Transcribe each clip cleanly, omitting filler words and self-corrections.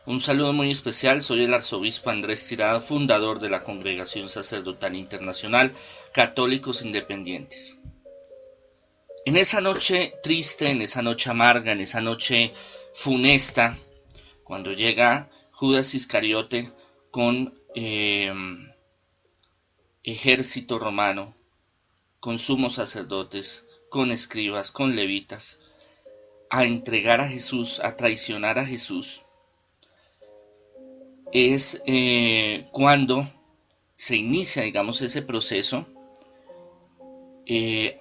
Un saludo muy especial, soy el arzobispo Andrés Tirado, fundador de la Congregación Sacerdotal Internacional Católicos Independientes. En esa noche triste, en esa noche amarga, en esa noche funesta, cuando llega Judas Iscariote con ejército romano, con sumos sacerdotes, con escribas, con levitas, a entregar a Jesús, a traicionar a Jesús, es cuando se inicia, digamos, ese proceso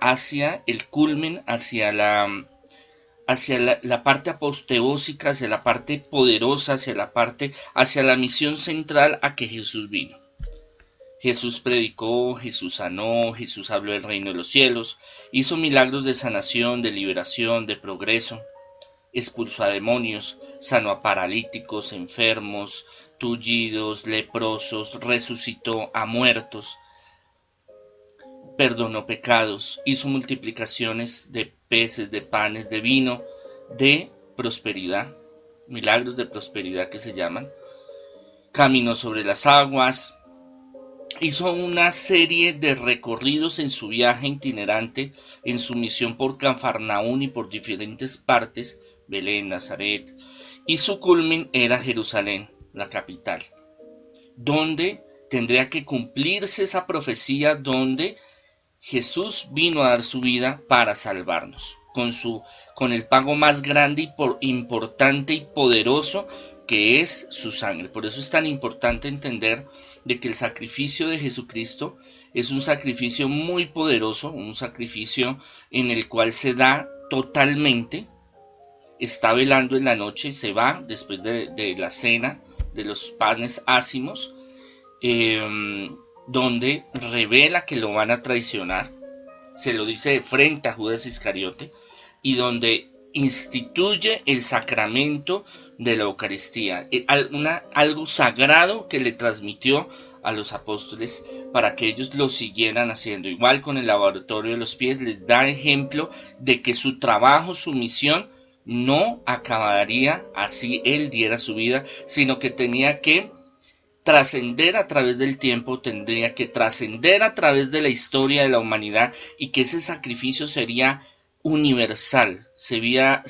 hacia el culmen, hacia la parte apoteósica, hacia la parte poderosa, hacia la misión central a que Jesús vino. Jesús predicó, Jesús sanó, Jesús habló del reino de los cielos, hizo milagros de sanación, de liberación, de progreso, expulsó a demonios, sanó a paralíticos, enfermos, tullidos, leprosos, resucitó a muertos, perdonó pecados, hizo multiplicaciones de peces, de panes, de vino, de prosperidad, milagros de prosperidad que se llaman, caminó sobre las aguas, hizo una serie de recorridos en su viaje itinerante, en su misión por Cafarnaún y por diferentes partes, Belén, Nazaret, y su culmen era Jerusalén, la capital, donde tendría que cumplirse esa profecía donde Jesús vino a dar su vida para salvarnos, con el pago más grande y importante y poderoso que es su sangre. Por eso es tan importante entender de que el sacrificio de Jesucristo es un sacrificio muy poderoso, un sacrificio en el cual se da totalmente, está velando en la noche, se va después de la cena, de los panes ácimos, donde revela que lo van a traicionar, se lo dice de frente a Judas Iscariote, y donde instituye el sacramento de la Eucaristía, algo sagrado que le transmitió a los apóstoles para que ellos lo siguieran haciendo. Igual con el lavatorio de los pies, les da ejemplo de que su trabajo, su misión, no acabaría así él diera su vida, sino que tenía que trascender a través del tiempo, tendría que trascender a través de la historia de la humanidad, y que ese sacrificio sería universal, sería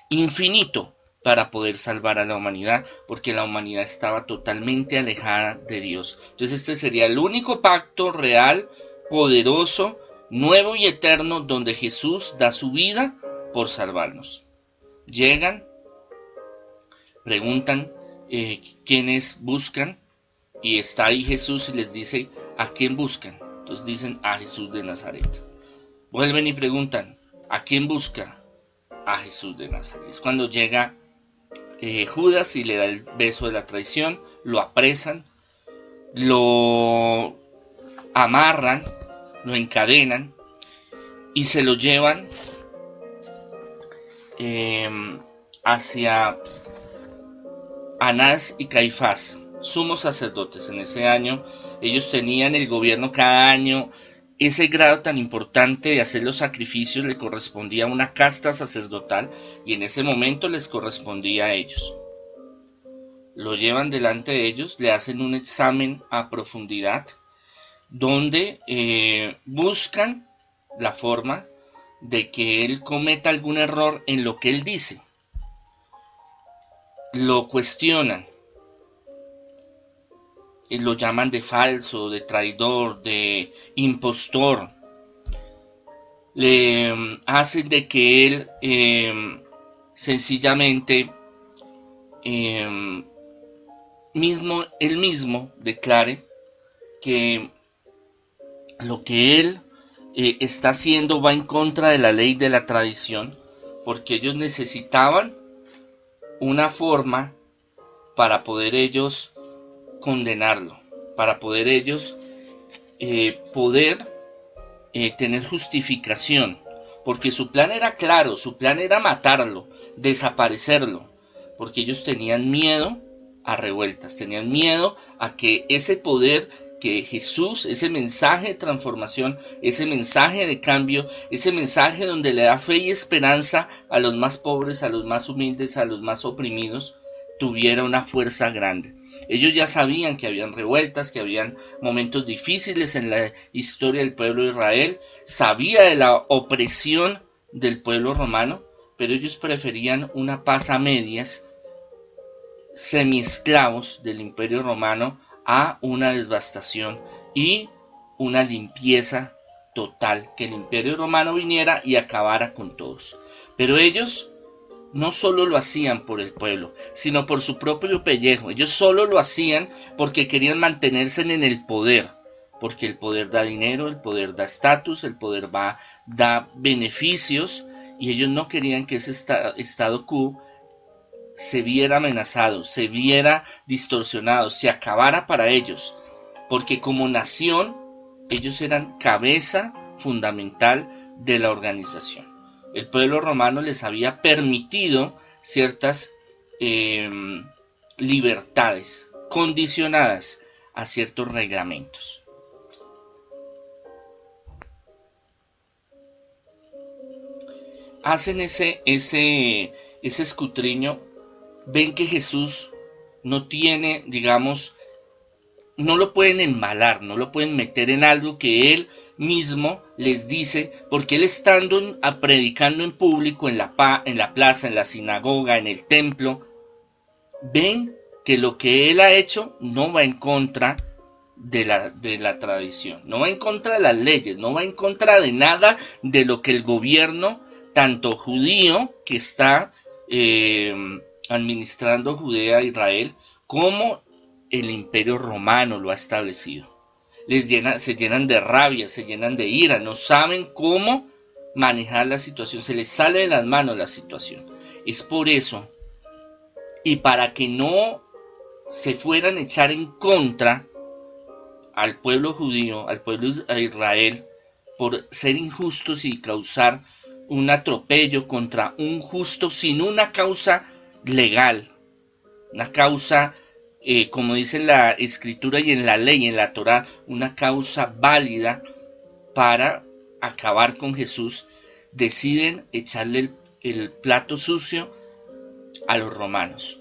infinito para poder salvar a la humanidad, porque la humanidad estaba totalmente alejada de Dios. Entonces este sería el único pacto real, poderoso, nuevo y eterno, donde Jesús da su vida por salvarnos. Llegan, preguntan quiénes buscan, y está ahí Jesús y les dice a quién buscan. Entonces dicen a Jesús de Nazaret. Vuelven y preguntan a quién busca, a Jesús de Nazaret. Es cuando llega Judas y le da el beso de la traición, lo apresan, lo amarran, lo encadenan y se lo llevan hacia Anás y Caifás, sumos sacerdotes. En ese año ellos tenían el gobierno cada año. Ese grado tan importante de hacer los sacrificios le correspondía a una casta sacerdotal, y en ese momento les correspondía a ellos. Lo llevan delante de ellos, le hacen un examen a profundidad, donde buscan la forma de que él cometa algún error en lo que él dice. Lo cuestionan, lo llaman de falso, de traidor, de impostor, le hacen de que él sencillamente él mismo declare que lo que él está haciendo va en contra de la ley, de la tradición, porque ellos necesitaban una forma para poder ellos condenarlo, para poder ellos tener justificación, porque su plan era claro, su plan era matarlo, desaparecerlo, porque ellos tenían miedo a revueltas, tenían miedo a que ese poder que Jesús, ese mensaje de transformación, ese mensaje de cambio, ese mensaje donde le da fe y esperanza a los más pobres, a los más humildes, a los más oprimidos, tuviera una fuerza grande. Ellos ya sabían que habían revueltas, que habían momentos difíciles en la historia del pueblo de Israel, sabía de la opresión del pueblo romano, pero ellos preferían una paz a medias, semiesclavos del imperio romano, a una devastación y una limpieza total, que el imperio romano viniera y acabara con todos. Pero ellos no solo lo hacían por el pueblo, sino por su propio pellejo. Ellos solo lo hacían porque querían mantenerse en el poder, porque el poder da dinero, el poder da estatus, el poder da beneficios, y ellos no querían que ese statu quo se viera amenazado, se viera distorsionado, se acabara para ellos, porque como nación ellos eran cabeza fundamental de la organización. El pueblo romano les había permitido ciertas libertades condicionadas a ciertos reglamentos. Hacen ese escudriño, ven que Jesús no tiene, digamos, no lo pueden embalar, no lo pueden meter en algo que él mismo les dice, porque él estando predicando en público, en la plaza, en la sinagoga, en el templo, ven que lo que él ha hecho no va en contra de la tradición, no va en contra de las leyes, no va en contra de nada de lo que el gobierno, tanto judío que está administrando Judea e Israel, como el imperio romano lo ha establecido. Se llenan de rabia, se llenan de ira, no saben cómo manejar la situación, se les sale de las manos la situación. Es por eso, y para que no se fueran a echar en contra al pueblo judío, al pueblo de Israel, por ser injustos y causar un atropello contra un justo sin una causa legal, una causa como dice en la escritura y en la ley, en la Torá, una causa válida para acabar con Jesús, deciden echarle el plato sucio a los romanos.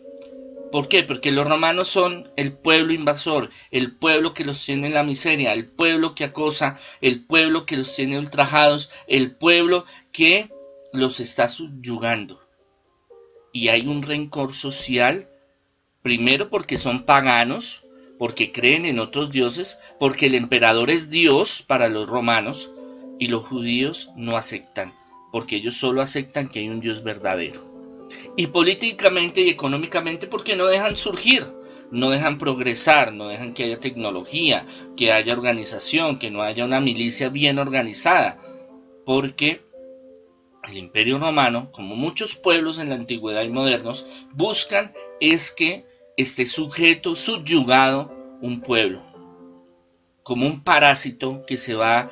¿Por qué? Porque los romanos son el pueblo invasor, el pueblo que los tiene en la miseria, el pueblo que acosa, el pueblo que los tiene ultrajados, el pueblo que los está subyugando. Y hay un rencor social. Primero porque son paganos, porque creen en otros dioses, porque el emperador es Dios para los romanos, y los judíos no aceptan, porque ellos solo aceptan que hay un Dios verdadero. Y políticamente y económicamente porque no dejan surgir, no dejan progresar, no dejan que haya tecnología, que haya organización, que no haya una milicia bien organizada, porque el imperio romano, como muchos pueblos en la antigüedad y modernos, buscan es que esté subyugado un pueblo, como un parásito que se va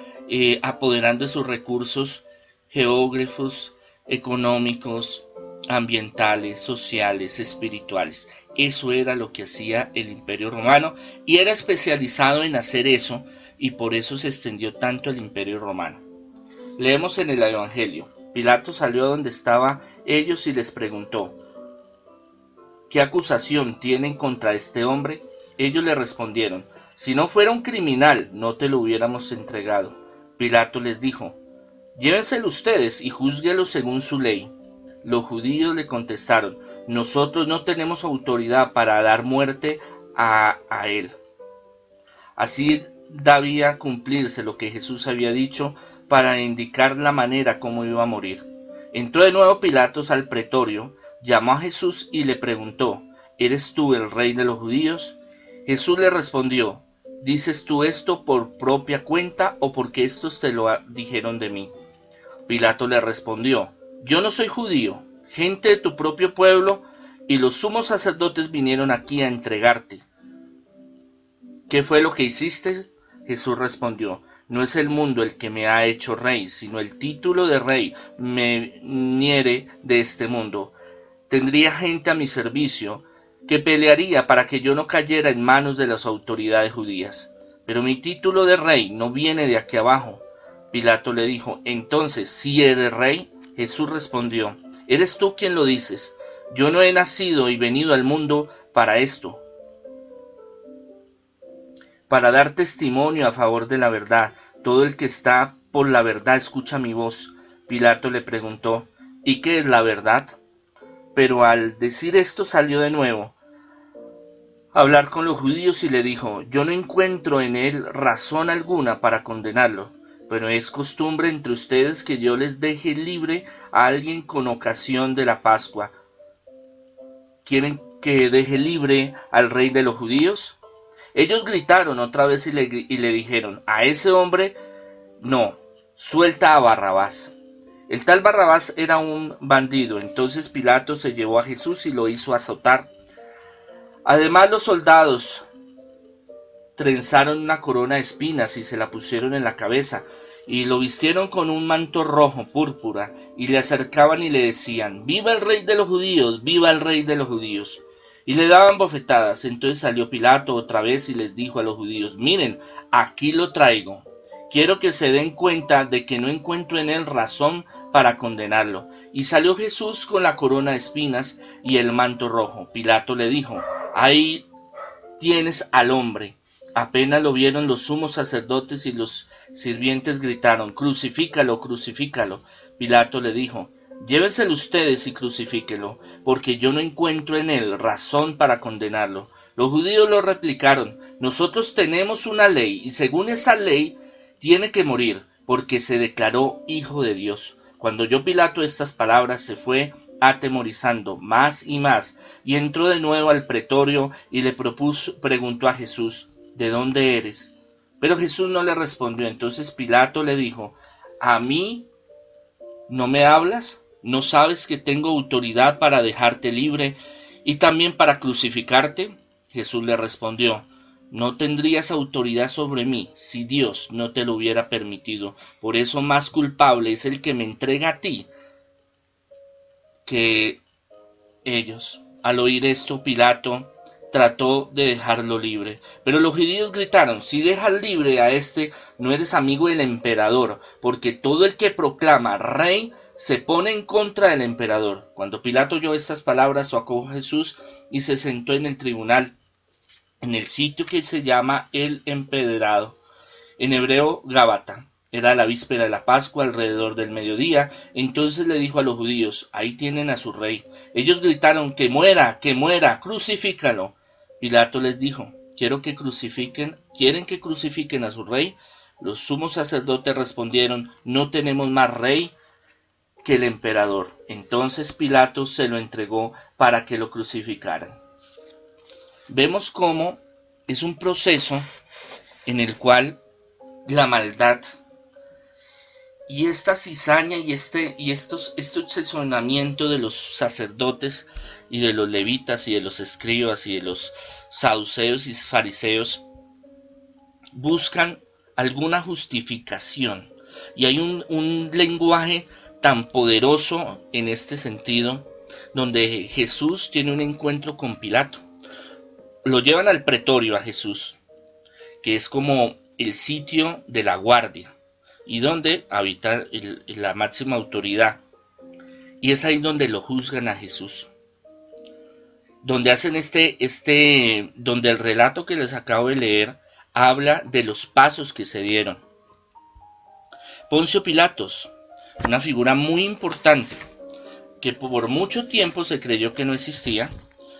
apoderando de sus recursos geógrafos, económicos, ambientales, sociales, espirituales. Eso era lo que hacía el imperio romano y era especializado en hacer eso, y por eso se extendió tanto el imperio romano. Leemos en el Evangelio. Pilato salió donde estaban ellos y les preguntó: ¿qué acusación tienen contra este hombre? Ellos le respondieron: si no fuera un criminal, no te lo hubiéramos entregado. Pilato les dijo: llévenselo ustedes y júzguelo según su ley. Los judíos le contestaron: nosotros no tenemos autoridad para dar muerte a él. Así debía cumplirse lo que Jesús había dicho para indicar la manera como iba a morir. Entró de nuevo Pilatos al pretorio, llamó a Jesús y le preguntó: ¿eres tú el rey de los judíos? Jesús le respondió: ¿dices tú esto por propia cuenta o porque estos te lo dijeron de mí? Pilato le respondió: yo no soy judío, gente de tu propio pueblo, y los sumos sacerdotes vinieron aquí a entregarte. ¿Qué fue lo que hiciste? Jesús respondió: no es el mundo el que me ha hecho rey, sino el título de rey me niere de este mundo. Tendría gente a mi servicio que pelearía para que yo no cayera en manos de las autoridades judías. Pero mi título de rey no viene de aquí abajo. Pilato le dijo: entonces, ¿si eres rey? Jesús respondió: eres tú quien lo dices. Yo no he nacido y venido al mundo para esto, para dar testimonio a favor de la verdad. Todo el que está por la verdad escucha mi voz. Pilato le preguntó, ¿y qué es la verdad? Pero al decir esto salió de nuevo a hablar con los judíos y le dijo, yo no encuentro en él razón alguna para condenarlo, pero es costumbre entre ustedes que yo les deje libre a alguien con ocasión de la Pascua. ¿Quieren que deje libre al rey de los judíos? Ellos gritaron otra vez y le dijeron, a ese hombre no, suelta a Barrabás. El tal Barrabás era un bandido. Entonces Pilato se llevó a Jesús y lo hizo azotar. Además los soldados trenzaron una corona de espinas y se la pusieron en la cabeza, y lo vistieron con un manto rojo púrpura, y le acercaban y le decían, ¡viva el rey de los judíos! ¡Viva el rey de los judíos! Y le daban bofetadas. Entonces salió Pilato otra vez y les dijo a los judíos, miren, aquí lo traigo. Quiero que se den cuenta de que no encuentro en él razón para condenarlo. Y salió Jesús con la corona de espinas y el manto rojo. Pilato le dijo, ahí tienes al hombre. Apenas lo vieron los sumos sacerdotes y los sirvientes gritaron, crucifícalo, crucifícalo. Pilato le dijo, llévenselo ustedes y crucifíquelo, porque yo no encuentro en él razón para condenarlo. Los judíos lo replicaron, nosotros tenemos una ley, y según esa ley tiene que morir, porque se declaró hijo de Dios. Cuando oyó Pilato estas palabras, se fue atemorizando más, y entró de nuevo al pretorio y le preguntó a Jesús, ¿de dónde eres? Pero Jesús no le respondió. Entonces Pilato le dijo, ¿a mí no me hablas? ¿No sabes que tengo autoridad para dejarte libre y también para crucificarte? Jesús le respondió, no tendrías autoridad sobre mí si Dios no te lo hubiera permitido. Por eso más culpable es el que me entrega a ti que ellos. Al oír esto, Pilato trató de dejarlo libre, pero los judíos gritaron, si dejas libre a este, no eres amigo del emperador, porque todo el que proclama rey se pone en contra del emperador. Cuando Pilato oyó estas palabras, sacó a Jesús y se sentó en el tribunal, en el sitio que se llama el Empedrado, en hebreo Gábata. Era la víspera de la Pascua, alrededor del mediodía. Entonces le dijo a los judíos, ahí tienen a su rey. Ellos gritaron, que muera, crucifícalo. Pilato les dijo, ¿quieren que crucifiquen a su rey? Los sumos sacerdotes respondieron, no tenemos más rey que el emperador. Entonces Pilato se lo entregó para que lo crucificaran. Vemos cómo es un proceso en el cual la maldad y esta cizaña y este obsesionamiento de los sacerdotes y de los levitas y de los escribas y de los saduceos y fariseos buscan alguna justificación. Y hay un lenguaje tan poderoso en este sentido, donde Jesús tiene un encuentro con Pilato. Lo llevan al pretorio a Jesús, que es como el sitio de la guardia y donde habita la máxima autoridad. Y es ahí donde lo juzgan a Jesús. Donde hacen donde el relato que les acabo de leer habla de los pasos que se dieron. Poncio Pilatos, una figura muy importante, que por mucho tiempo se creyó que no existía,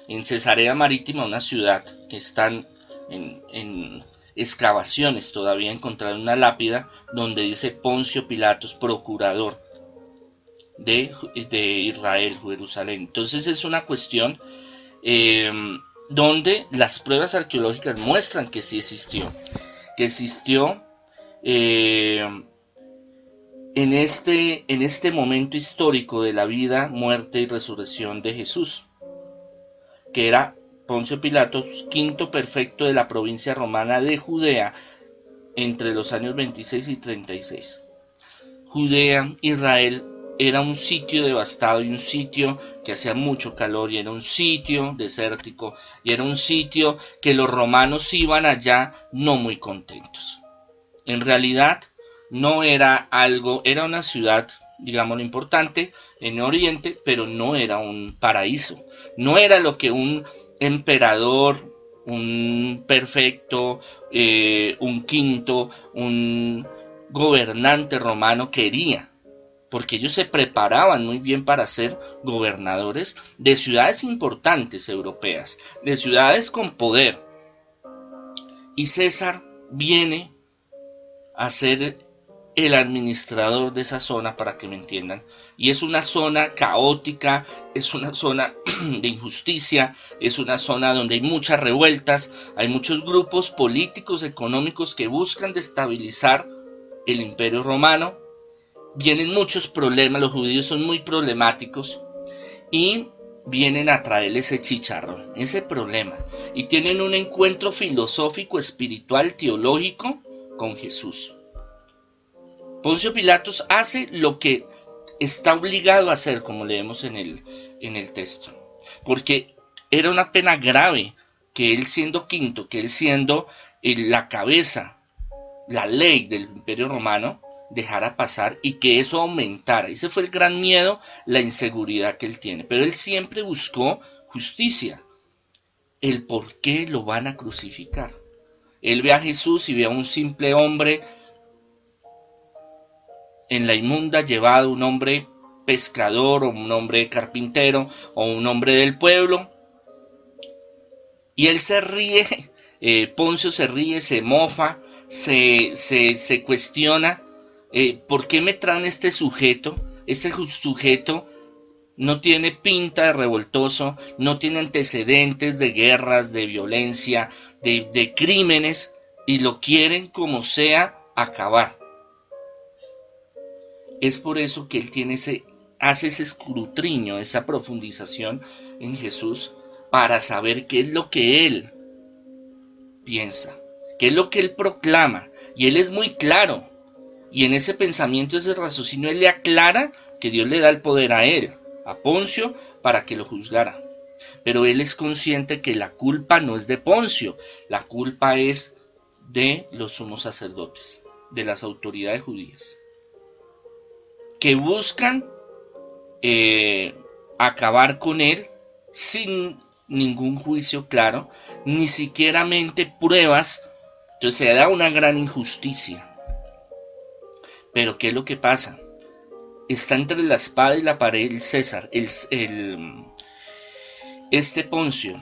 en Cesarea Marítima, una ciudad que está en excavaciones, todavía encontraron una lápida donde dice Poncio Pilatos, procurador de Israel, Jerusalén. Entonces es una cuestión donde las pruebas arqueológicas muestran que sí existió, en este momento histórico de la vida, muerte y resurrección de Jesús, que era Poncio Pilatos, quinto prefecto de la provincia romana de Judea, entre los años 26 y 36. Judea, Israel, era un sitio devastado y un sitio que hacía mucho calor, y era un sitio desértico, y era un sitio que los romanos iban allá no muy contentos. En realidad no era algo, era una ciudad, digámoslo, importante, en Oriente, pero no era un paraíso. No era lo que un emperador, un perfecto, un quinto, un gobernante romano quería, porque ellos se preparaban muy bien para ser gobernadores de ciudades importantes europeas, de ciudades con poder. Y César viene a ser el administrador de esa zona, para que me entiendan, y es una zona caótica, es una zona de injusticia, es una zona donde hay muchas revueltas, hay muchos grupos políticos, económicos que buscan destabilizar el Imperio Romano. Vienen muchos problemas, los judíos son muy problemáticos y vienen a traer ese chicharrón, ese problema, y tienen un encuentro filosófico, espiritual, teológico con Jesús. Poncio Pilatos hace lo que está obligado a hacer, como leemos en el texto, porque era una pena grave que él siendo quinto, que él siendo la cabeza, la ley del Imperio Romano, dejara pasar y que eso aumentara. Ese fue el gran miedo, la inseguridad que él tiene. Pero él siempre buscó justicia, el por qué lo van a crucificar. Él ve a Jesús y ve a un simple hombre en la inmunda llevado, un hombre pescador o un hombre carpintero o un hombre del pueblo, y él se ríe, Poncio se ríe, se mofa, se cuestiona, ¿por qué me traen este sujeto? Este sujeto no tiene pinta de revoltoso, no tiene antecedentes de guerras, de violencia, de crímenes, y lo quieren como sea acabar. Es por eso que él hace ese escrutinio, esa profundización en Jesús, para saber qué es lo que él piensa, qué es lo que él proclama. Y él es muy claro. Y en ese pensamiento, ese raciocinio, él le aclara que Dios le da el poder a él, a Poncio, para que lo juzgara. Pero él es consciente que la culpa no es de Poncio, la culpa es de los sumos sacerdotes, de las autoridades judías, que buscan acabar con él sin ningún juicio claro, ni siquiera pruebas. Entonces se da una gran injusticia. Pero ¿qué es lo que pasa? Está entre la espada y la pared el César, este Poncio.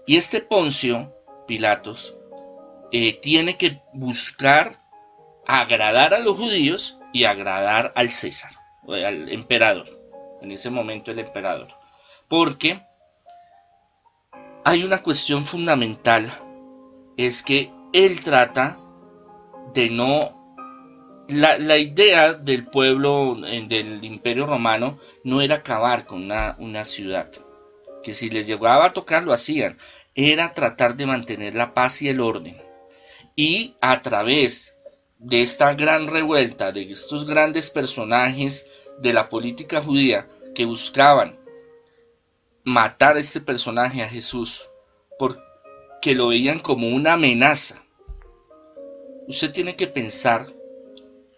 Y este Poncio Pilatos tiene que buscar agradar a los judíos y agradar al César, al emperador, en ese momento el emperador, porque hay una cuestión fundamental, es que él trata de no, la idea del pueblo, del Imperio Romano, no era acabar con una ciudad, que si les llegaba a tocar lo hacían, era tratar de mantener la paz y el orden, y a través de esta gran revuelta, de estos grandes personajes de la política judía que buscaban matar a este personaje, a Jesús, porque lo veían como una amenaza. Usted tiene que pensar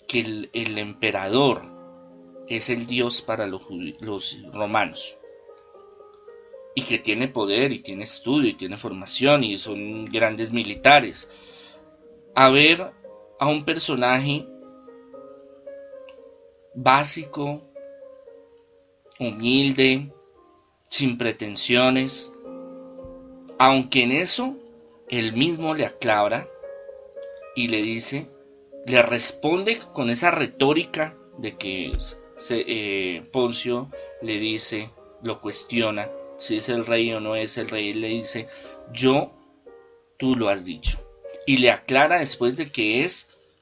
que el emperador es el Dios para los romanos, y que tiene poder y tiene estudio y tiene formación y son grandes militares. A ver a un personaje básico, humilde, sin pretensiones, aunque en eso él mismo le aclara y le dice, le responde con esa retórica de que Poncio le dice, lo cuestiona, si es el rey o no es el rey, él le dice, tú lo has dicho. Y le aclara después de que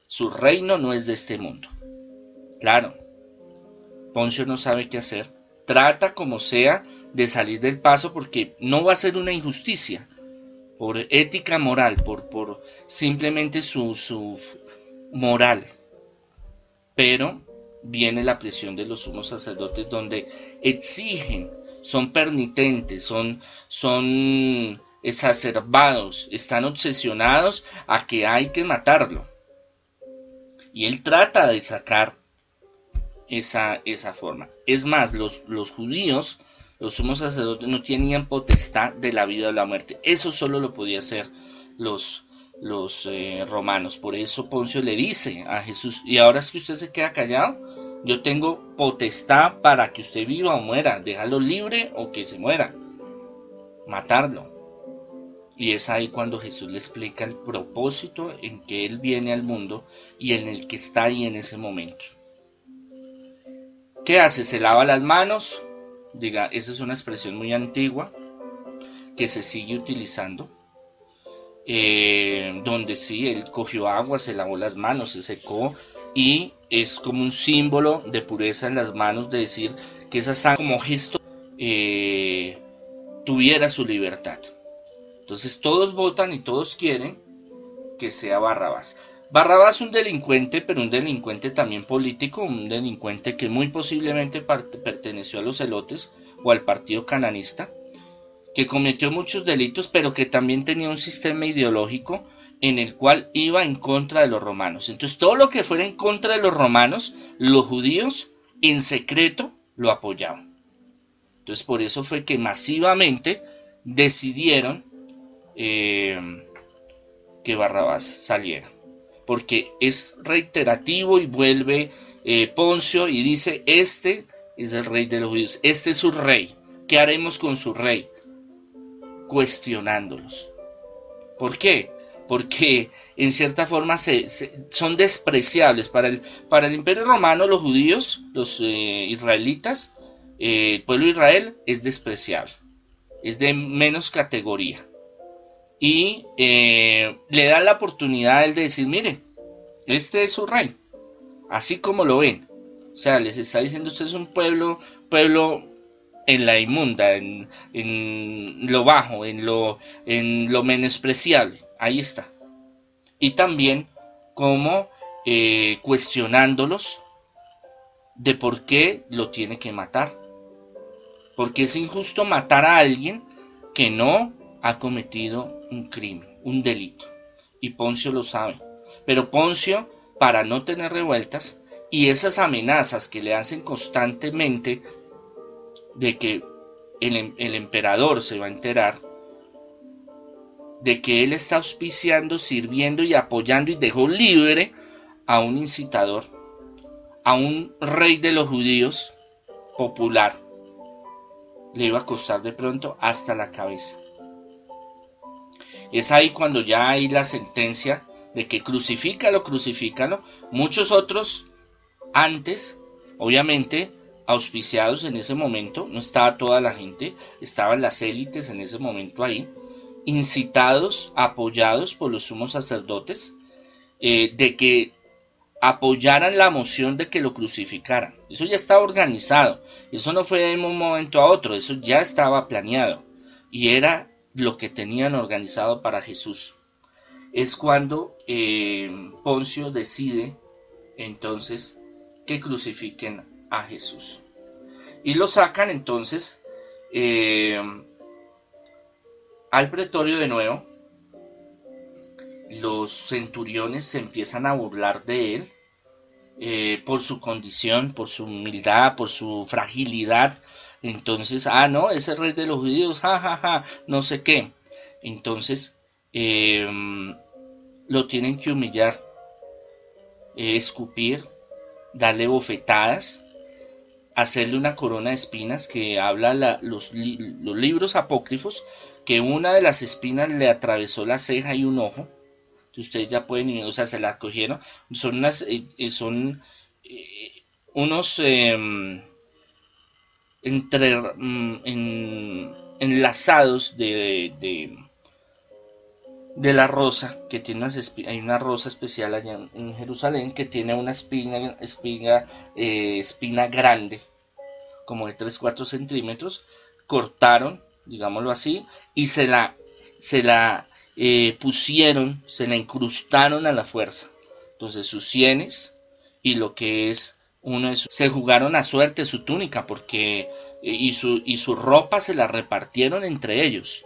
su reino no es de este mundo. Claro, Poncio no sabe qué hacer, trata como sea de salir del paso porque no va a ser una injusticia, por ética moral, por simplemente su moral. Pero viene la presión de los sumos sacerdotes donde exigen, son penitentes, son exacerbados, están obsesionados a que hay que matarlo. Y él trata de sacar esa forma. Es más, los judíos, los sumos sacerdotes, no tenían potestad de la vida o la muerte. Eso solo lo podía hacer los romanos. Por eso Poncio le dice a Jesús: y ahora es que usted se queda callado, yo tengo potestad para que usted viva o muera, déjalo libre o que se muera, matarlo. Y es ahí cuando Jesús le explica el propósito en que él viene al mundo y en el que está ahí en ese momento. ¿Qué hace? Se lava las manos. Diga, esa es una expresión muy antigua que se sigue utilizando. Donde sí, él cogió agua, se lavó las manos, se secó, y es como un símbolo de pureza en las manos, de decir que esa sangre como gesto tuviera su libertad. Entonces todos votan y todos quieren que sea Barrabás. Barrabás, un delincuente, pero un delincuente también político, un delincuente que muy posiblemente perteneció a los celotes o al partido cananista, que cometió muchos delitos, pero que también tenía un sistema ideológico en el cual iba en contra de los romanos. Entonces todo lo que fuera en contra de los romanos, los judíos en secreto lo apoyaban. Entonces por eso fue que masivamente decidieron que Barrabás saliera, porque es reiterativo y vuelve Poncio y dice: este es el rey de los judíos, este es su rey, ¿qué haremos con su rey? Cuestionándolos. ¿Por qué? Porque en cierta forma son despreciables para el Imperio Romano. Los judíos, los israelitas, el pueblo de Israel es despreciable, es de menos categoría, y le dan la oportunidad a él de decir: mire, este es su rey, así como lo ven. O sea, les está diciendo: usted es un pueblo en la inmunda, en lo bajo, en lo menospreciable. Ahí está. Y también como cuestionándolos de por qué lo tiene que matar. Porque es injusto matar a alguien que no ha cometido un crimen, un delito. Y Poncio lo sabe. Pero Poncio, para no tener revueltas y esas amenazas que le hacen constantemente de que el emperador se va a enterar de que él está auspiciando, sirviendo y apoyando, y dejó libre a un incitador, a un rey de los judíos popular, le iba a costar de pronto hasta la cabeza. Es ahí cuando ya hay la sentencia de que crucifícalo. Muchos otros antes, obviamente, auspiciados en ese momento, no estaba toda la gente, estaban las élites en ese momento ahí, incitados, apoyados por los sumos sacerdotes, de que apoyaran la moción de que lo crucificaran. Eso ya estaba organizado, eso no fue de un momento a otro, eso ya estaba planeado, y era lo que tenían organizado para Jesús. Es cuando Poncio decide entonces que crucifiquen a Jesús, y lo sacan entonces al pretorio de nuevo. Los centuriones se empiezan a burlar de él por su condición, por su humildad, por su fragilidad. Entonces, no, ese rey de los judíos, no sé qué. Entonces lo tienen que humillar, escupir, darle bofetadas, hacerle una corona de espinas, que habla los libros apócrifos que una de las espinas le atravesó la ceja y un ojo. Ustedes ya pueden ir, o sea, se la cogieron. Son unos enlazados de la rosa, que tiene hay una rosa especial allá en Jerusalén que tiene una espina grande, como de 3-4 centímetros. Cortaron, digámoslo así, y se la pusieron, se la incrustaron a la fuerza. Entonces sus sienes y lo que es se jugaron a suerte su túnica, porque y su ropa se la repartieron entre ellos,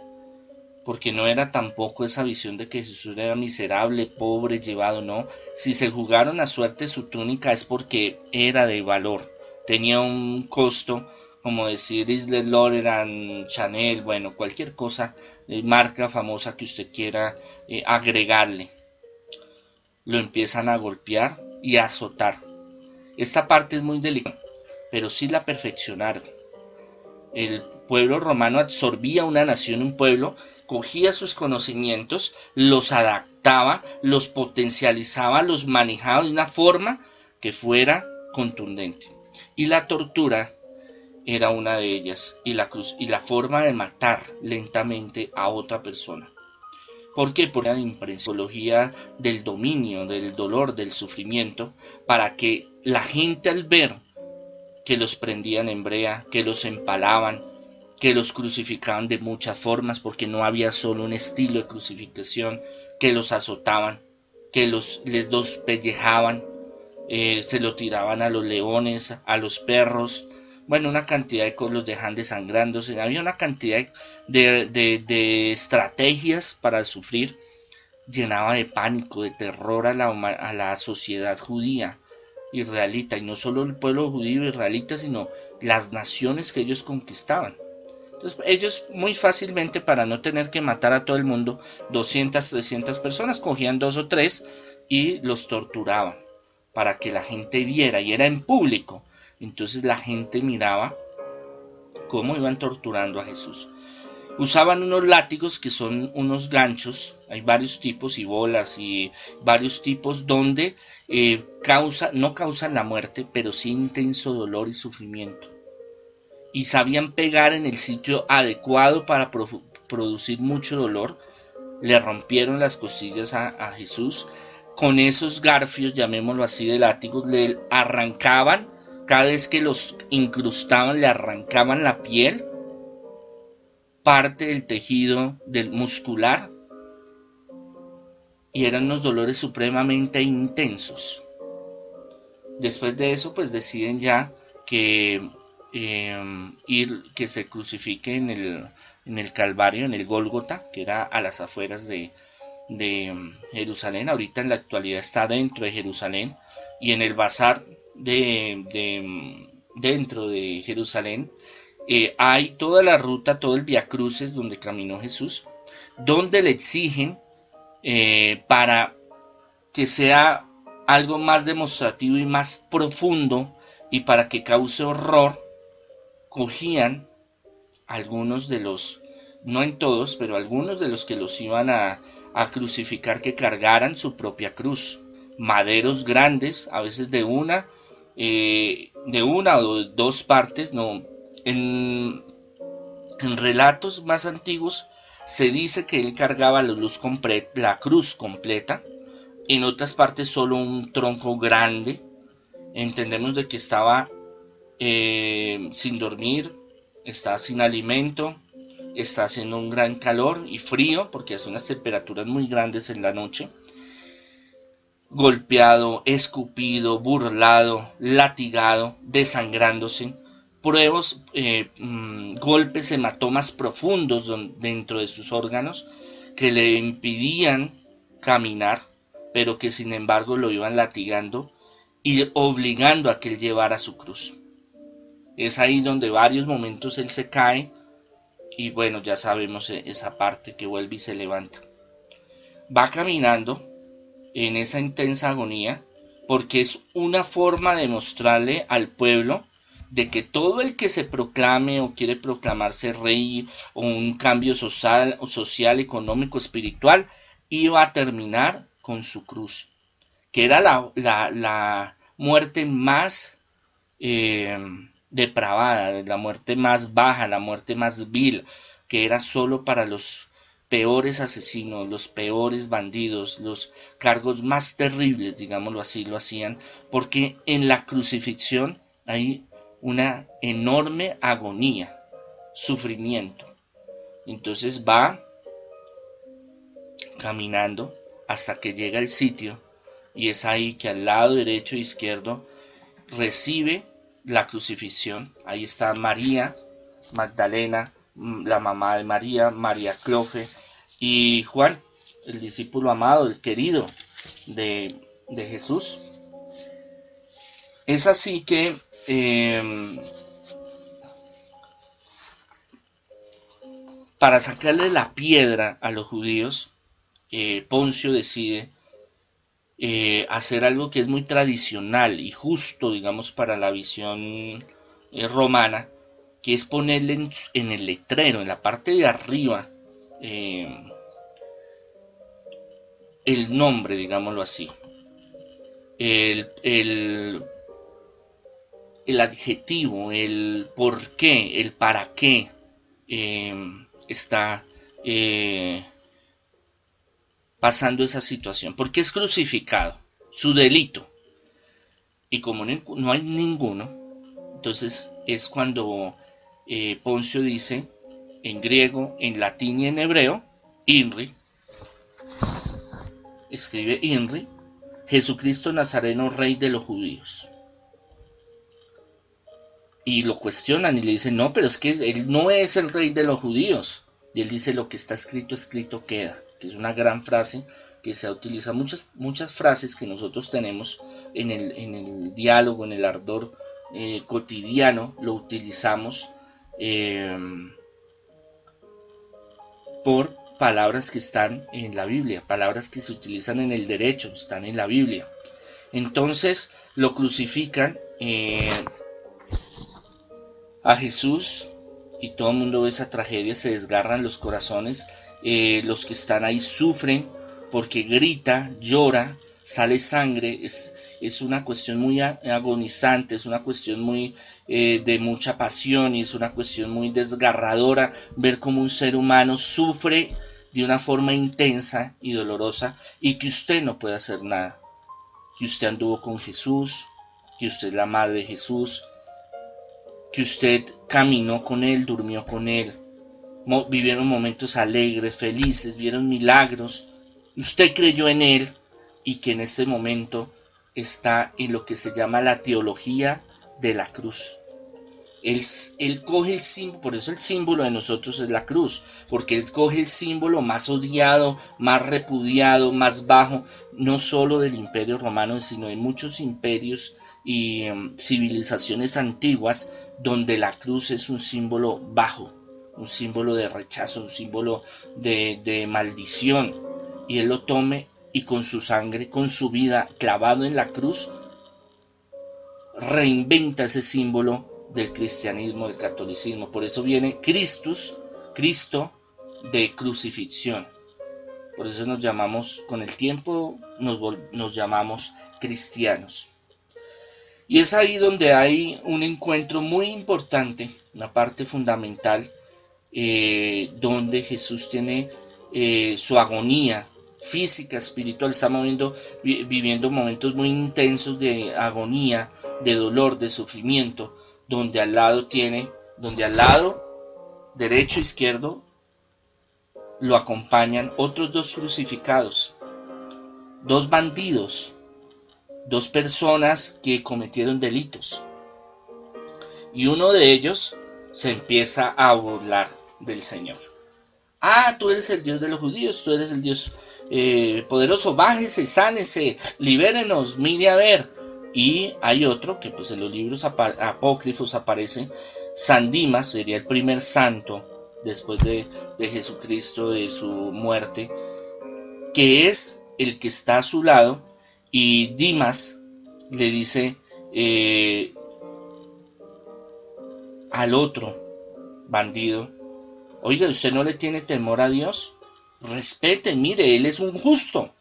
porque no era tampoco esa visión de que Jesús era miserable, pobre, llevado, no. Si se jugaron a suerte su túnica es porque era de valor, tenía un costo, como decir Isle Loredan, Chanel, bueno, cualquier cosa, marca famosa que usted quiera agregarle. Lo empiezan a golpear y a azotar. Esta parte es muy delicada, pero sí la perfeccionaron. El pueblo romano absorbía una nación, un pueblo, cogía sus conocimientos, los adaptaba, los potencializaba, los manejaba de una forma que fuera contundente. Y la tortura era una de ellas, y la cruz, y la forma de matar lentamente a otra persona. ¿Por qué? Por la psicología del dominio, del dolor, del sufrimiento, para que la gente, al ver que los prendían en brea, que los empalaban, que los crucificaban de muchas formas, porque no había solo un estilo de crucificación, que los azotaban, que les despellejaban, se lo tiraban a los leones, a los perros, bueno, una cantidad de cosas, los dejan desangrándose, había una cantidad de estrategias para sufrir, llenaba de pánico, de terror a la sociedad judía israelita, y no solo el pueblo judío israelita, sino las naciones que ellos conquistaban. Entonces ellos muy fácilmente, para no tener que matar a todo el mundo, 200, 300 personas, cogían 2 o 3 y los torturaban para que la gente viera, y era en público. Entonces la gente miraba cómo iban torturando a Jesús. Usaban unos látigos que son unos ganchos, hay varios tipos y bolas y varios tipos donde no causan la muerte, pero sí intenso dolor y sufrimiento. Y sabían pegar en el sitio adecuado para producir mucho dolor. Le rompieron las costillas a Jesús. Con esos garfios, llamémoslo así, de látigos, le arrancaban, cada vez que los incrustaban, le arrancaban la piel, parte del tejido del muscular, y eran unos dolores supremamente intensos. Después de eso, pues deciden ya que que se crucifique en el Calvario, en el Gólgota, que era a las afueras de Jerusalén. Ahorita en la actualidad está dentro de Jerusalén, y en el bazar dentro de Jerusalén hay toda la ruta, todo el Vía Crucis donde caminó Jesús, donde le exigen para que sea algo más demostrativo y más profundo, y para que cause horror, cogían algunos de los, no en todos, pero algunos de los que los iban a crucificar, que cargaran su propia cruz, maderos grandes, a veces de una o dos partes. No, en relatos más antiguos se dice que él cargaba la cruz completa, en otras partes solo un tronco grande. Entendemos de que estaba sin dormir, está sin alimento, está haciendo un gran calor y frío, porque hace unas temperaturas muy grandes en la noche, golpeado, escupido, burlado, latigado, desangrándose, golpes, hematomas profundos dentro de sus órganos que le impidían caminar, pero que sin embargo lo iban latigando y obligando a que él llevara su cruz. Es ahí donde varios momentos él se cae, y bueno, ya sabemos esa parte, que vuelve y se levanta. Va caminando en esa intensa agonía, porque es una forma de mostrarle al pueblo de que todo el que se proclame o quiere proclamarse rey, o un cambio social, económico, espiritual, iba a terminar con su cruz, que era la muerte más depravada, la muerte más baja, la muerte más vil, que era solo para los peores asesinos, los peores bandidos, los cargos más terribles, digámoslo así, lo hacían, porque en la crucifixión hay una enorme agonía, sufrimiento. Entonces va caminando hasta que llega al sitio, y es ahí que al lado derecho e izquierdo recibe la crucifixión. Ahí está María Magdalena, la mamá de María, María Clofe, y Juan, el discípulo amado, el querido de Jesús. Es así que para sacarle la piedra a los judíos, Poncio decide hacer algo que es muy tradicional y justo, digamos, para la visión romana, que es ponerle en el letrero, en la parte de arriba, el nombre, digámoslo así, el, el, el adjetivo, el por qué, el para qué está pasando esa situación. ¿Por qué es crucificado? Su delito. Y como no hay ninguno, entonces es cuando Poncio dice en griego, en latín y en hebreo, INRI, escribe INRI, Jesucristo Nazareno, Rey de los Judíos. Y lo cuestionan y le dicen, no, pero es que él no es el Rey de los Judíos. Y él dice, lo que está escrito, escrito queda, que es una gran frase que se utiliza, muchas frases que nosotros tenemos en el diálogo, en el ardor cotidiano, lo utilizamos por palabras que están en la Biblia, palabras que se utilizan en el derecho, están en la Biblia. Entonces lo crucifican a Jesús y todo el mundo ve esa tragedia, se desgarran los corazones, los que están ahí sufren porque grita, llora, sale sangre, es una cuestión muy agonizante, es una cuestión muy de mucha pasión y es una cuestión muy desgarradora ver cómo un ser humano sufre de una forma intensa y dolorosa y que usted no puede hacer nada, que usted anduvo con Jesús, que usted es la madre de Jesús, que usted caminó con él, durmió con él, vivieron momentos alegres, felices, vieron milagros, usted creyó en él y que en este momento está en lo que se llama la teología de la cruz. Él coge el símbolo, por eso el símbolo de nosotros es la cruz, porque él coge el símbolo más odiado, más repudiado, más bajo, no solo del Imperio Romano, sino de muchos imperios y civilizaciones antiguas, donde la cruz es un símbolo bajo, un símbolo de rechazo, un símbolo de maldición, y él lo tome y con su sangre, con su vida clavado en la cruz, reinventa ese símbolo del cristianismo, del catolicismo. Por eso viene Cristo de crucifixión. Por eso nos llamamos, con el tiempo nos llamamos cristianos. Y es ahí donde hay un encuentro muy importante, una parte fundamental, donde Jesús tiene su agonía física, espiritual. Estamos viviendo momentos muy intensos de agonía, de dolor, de sufrimiento, donde al lado derecho e izquierdo lo acompañan otros dos crucificados, dos bandidos, dos personas que cometieron delitos, y uno de ellos se empieza a burlar del Señor. Ah, tú eres el Dios de los judíos, tú eres el Dios poderoso, bájese, sánese, libérenos, mire a ver. Y hay otro que pues en los libros apócrifos aparece, San Dimas, sería el primer santo después de Jesucristo, de su muerte, que es el que está a su lado, y Dimas le dice al otro bandido, oiga, ¿usted no le tiene temor a Dios? Respete, mire, Él es un justo.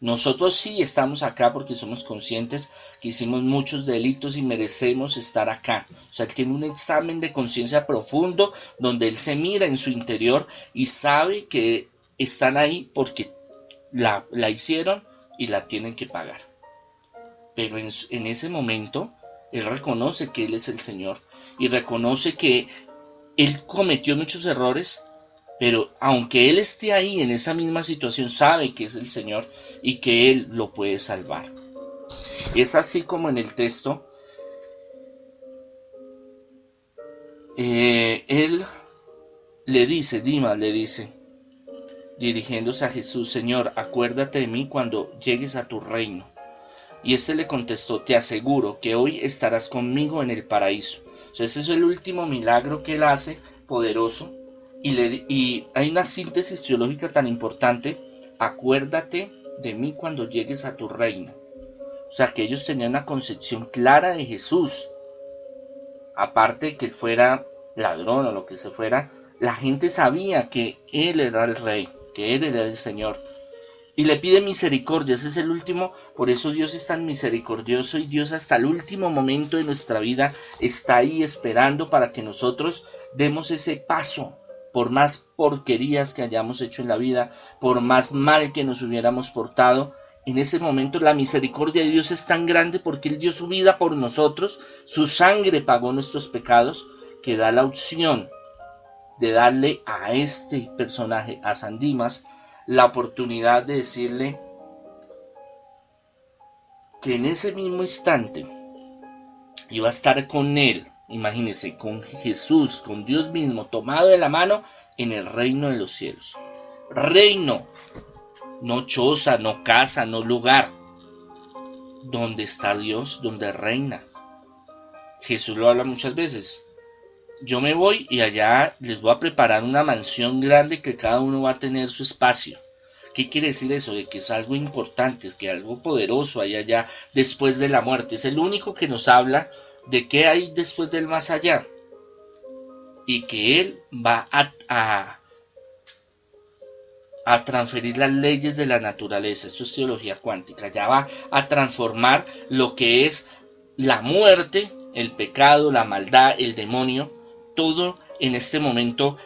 Nosotros sí estamos acá porque somos conscientes que hicimos muchos delitos y merecemos estar acá. O sea, Él tiene un examen de conciencia profundo donde Él se mira en su interior y sabe que están ahí porque la hicieron y la tienen que pagar. Pero en ese momento Él reconoce que Él es el Señor y reconoce que Él cometió muchos errores, pero aunque Él esté ahí en esa misma situación, sabe que es el Señor y que Él lo puede salvar. Es así como en el texto, Él le dice, Dimas le dice, dirigiéndose a Jesús, Señor, acuérdate de mí cuando llegues a tu reino. Y este le contestó: te aseguro que hoy estarás conmigo en el paraíso. O sea, ese es el último milagro que él hace, poderoso. Y hay una síntesis teológica tan importante: acuérdate de mí cuando llegues a tu reino. O sea, que ellos tenían una concepción clara de Jesús. Aparte de que él fuera ladrón o lo que se fuera, la gente sabía que él era el rey, que él era el Señor. Y le pide misericordia, ese es el último. Por eso Dios es tan misericordioso, y Dios hasta el último momento de nuestra vida está ahí esperando para que nosotros demos ese paso. Por más porquerías que hayamos hecho en la vida, por más mal que nos hubiéramos portado, en ese momento la misericordia de Dios es tan grande, porque Él dio su vida por nosotros, su sangre pagó nuestros pecados, que da la opción de darle a este personaje, a San Dimas, la oportunidad de decirle que en ese mismo instante iba a estar con él. Imagínense, con Jesús, con Dios mismo, tomado de la mano en el reino de los cielos. Reino, no choza, no casa, no lugar. Donde está Dios, donde reina. Jesús lo habla muchas veces. Yo me voy y allá les voy a preparar una mansión grande que cada uno va a tener su espacio. ¿Qué quiere decir eso? De que es algo importante, es que algo poderoso hay allá después de la muerte. Es el único que nos habla de qué hay después del más allá. Y que Él va a transferir las leyes de la naturaleza. Esto es teología cuántica. Ya va a transformar lo que es la muerte, el pecado, la maldad, el demonio. Todo en este momento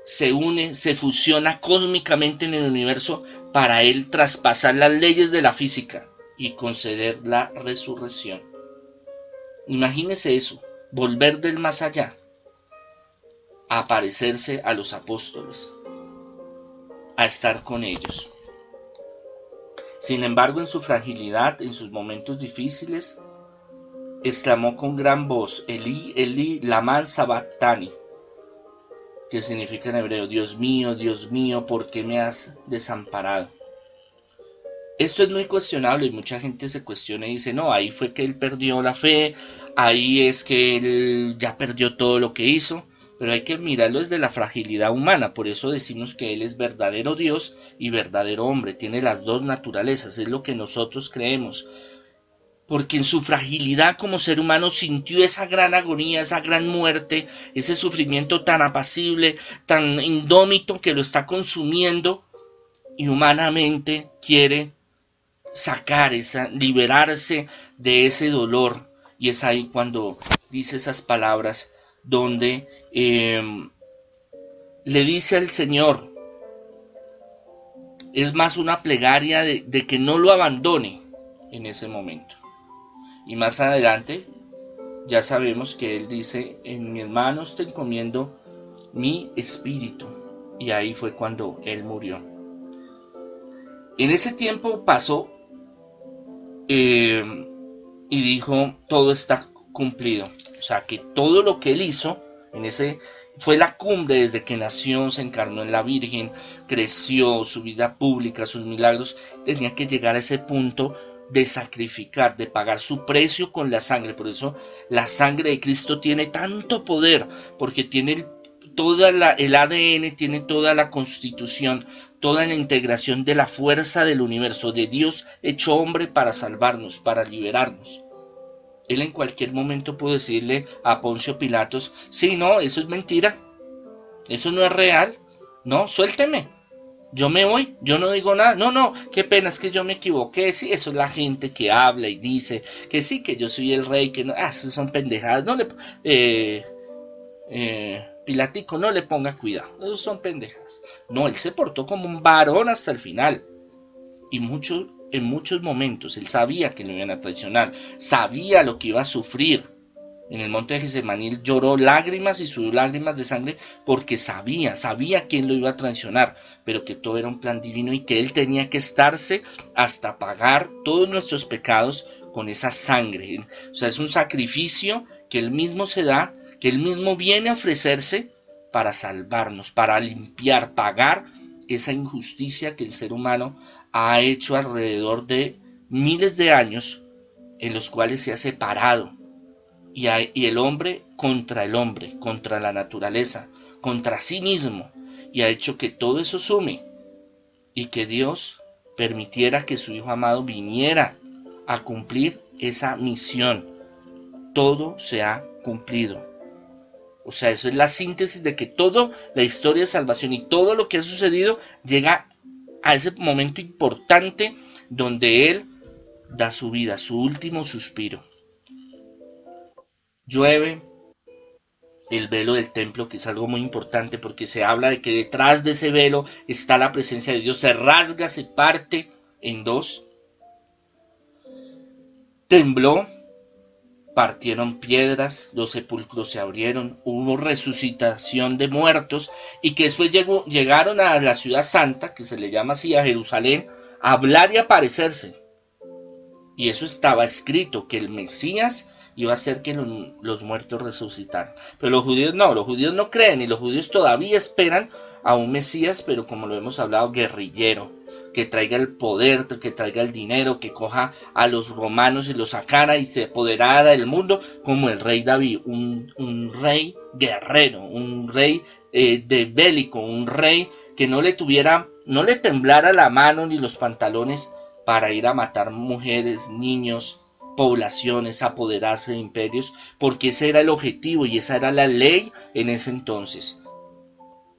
se une, se fusiona cósmicamente en el universo para Él traspasar las leyes de la física y conceder la resurrección. Imagínese eso, volver del más allá, a aparecerse a los apóstoles, a estar con ellos. Sin embargo, en su fragilidad, en sus momentos difíciles, exclamó con gran voz: Elí, Elí, lama sabactani, que significa en hebreo: Dios mío, ¿por qué me has desamparado? Esto es muy cuestionable y mucha gente se cuestiona y dice: no, ahí fue que él perdió la fe, ahí es que él ya perdió todo lo que hizo. Pero hay que mirarlo desde la fragilidad humana. Por eso decimos que Él es verdadero Dios y verdadero hombre. Tiene las dos naturalezas, es lo que nosotros creemos. Porque en su fragilidad como ser humano sintió esa gran agonía, esa gran muerte, ese sufrimiento tan apacible, tan indómito, que lo está consumiendo, y humanamente quiere liberarse de ese dolor. Y es ahí cuando dice esas palabras, donde le dice al Señor, es más una plegaria de que no lo abandone en ese momento. Y más adelante ya sabemos que Él dice: en mis manos te encomiendo mi espíritu. Y ahí fue cuando Él murió. En ese tiempo pasó y dijo: todo está cumplido. O sea, que todo lo que Él hizo fue la cumbre. Desde que nació, se encarnó en la Virgen, creció, su vida pública, sus milagros, tenía que llegar a ese punto de sacrificar, de pagar su precio con la sangre. Por eso la sangre de Cristo tiene tanto poder, porque tiene el ADN, tiene toda la constitución, toda la integración de la fuerza del universo, de Dios hecho hombre para salvarnos, para liberarnos. Él en cualquier momento pudo decirle a Poncio Pilatos: sí, no, eso es mentira, eso no es real, no, suélteme, yo me voy, yo no digo nada, no, qué pena, es que yo me equivoqué. Sí, eso es la gente que habla y dice que sí, que yo soy el rey, que no, eso son pendejadas, no Pilatico, no le ponga cuidado, eso son pendejadas. No, él se portó como un varón hasta el final, y en muchos momentos él sabía que lo iban a traicionar, sabía lo que iba a sufrir. En el monte de Getsemaní él lloró lágrimas y sudó lágrimas de sangre, porque sabía quién lo iba a traicionar, pero que todo era un plan divino y que él tenía que estarse hasta pagar todos nuestros pecados con esa sangre. O sea, es un sacrificio que él mismo se da, que él mismo viene a ofrecerse para salvarnos, para limpiar, pagar esa injusticia que el ser humano ha hecho alrededor de miles de años en los cuales se ha separado y el hombre, contra la naturaleza, contra sí mismo, y ha hecho que todo eso sume y que Dios permitiera que su Hijo amado viniera a cumplir esa misión. Todo se ha cumplido. O sea, eso es la síntesis de que toda la historia de salvación y todo lo que ha sucedido llega a ese momento importante donde Él da su vida, su último suspiro. Llueve el velo del templo, que es algo muy importante porque se habla de que detrás de ese velo está la presencia de Dios, se rasga, se parte en dos. Tembló, partieron piedras, los sepulcros se abrieron, hubo resucitación de muertos y que después llegaron a la ciudad santa, que se le llama así, a Jerusalén, a hablar y a aparecerse. Y eso estaba escrito, que el Mesías iba a hacer que los muertos resucitaran. Pero los judíos no creen y los judíos todavía esperan a un Mesías, pero como lo hemos hablado, guerrillero, que traiga el poder, que traiga el dinero, que coja a los romanos y los sacara y se apoderara del mundo como el rey David, un rey guerrero, un rey de bélico, un rey que no le temblara la mano ni los pantalones para ir a matar mujeres, niños, poblaciones, apoderarse de imperios, porque ese era el objetivo y esa era la ley en ese entonces.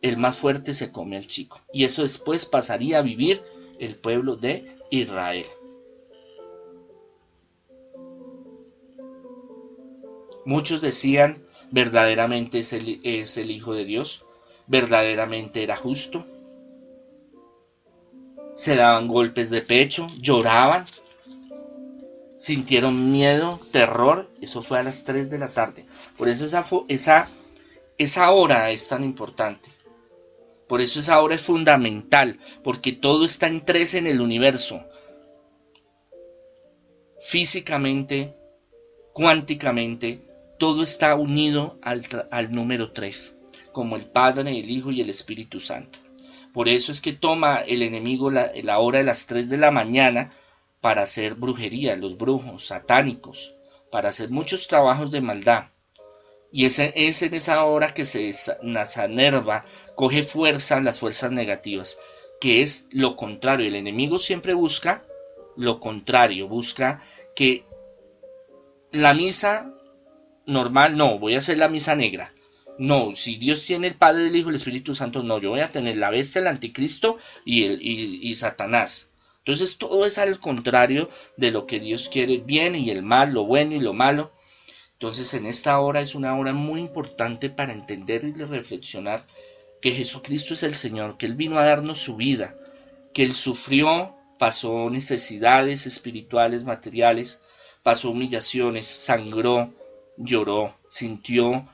El más fuerte se come al chico, y eso después pasaría a vivir el pueblo de Israel. Muchos decían, verdaderamente es el Hijo de Dios, verdaderamente era justo. Se daban golpes de pecho, lloraban, sintieron miedo, terror. Eso fue a las 3 de la tarde. Por eso esa hora es tan importante. Por eso esa hora es fundamental, porque todo está en 3 en el universo. Físicamente, cuánticamente, todo está unido al número 3, como el Padre, el Hijo y el Espíritu Santo. Por eso es que toma el enemigo la hora de las 3 de la mañana para hacer brujería, los brujos satánicos, para hacer muchos trabajos de maldad. Y es en esa hora que se desanerva, coge fuerza las fuerzas negativas, que es lo contrario. El enemigo siempre busca lo contrario, busca que la misa normal, no, voy a hacer la misa negra. No, si Dios tiene el Padre, el Hijo y el Espíritu Santo, no, yo voy a tener la bestia, el anticristo y Satanás. Entonces todo es al contrario de lo que Dios quiere, el bien y el mal, lo bueno y lo malo. Entonces en esta hora es una hora muy importante para entender y reflexionar que Jesucristo es el Señor, que Él vino a darnos su vida, que Él sufrió, pasó necesidades espirituales, materiales, pasó humillaciones, sangró, lloró, sintió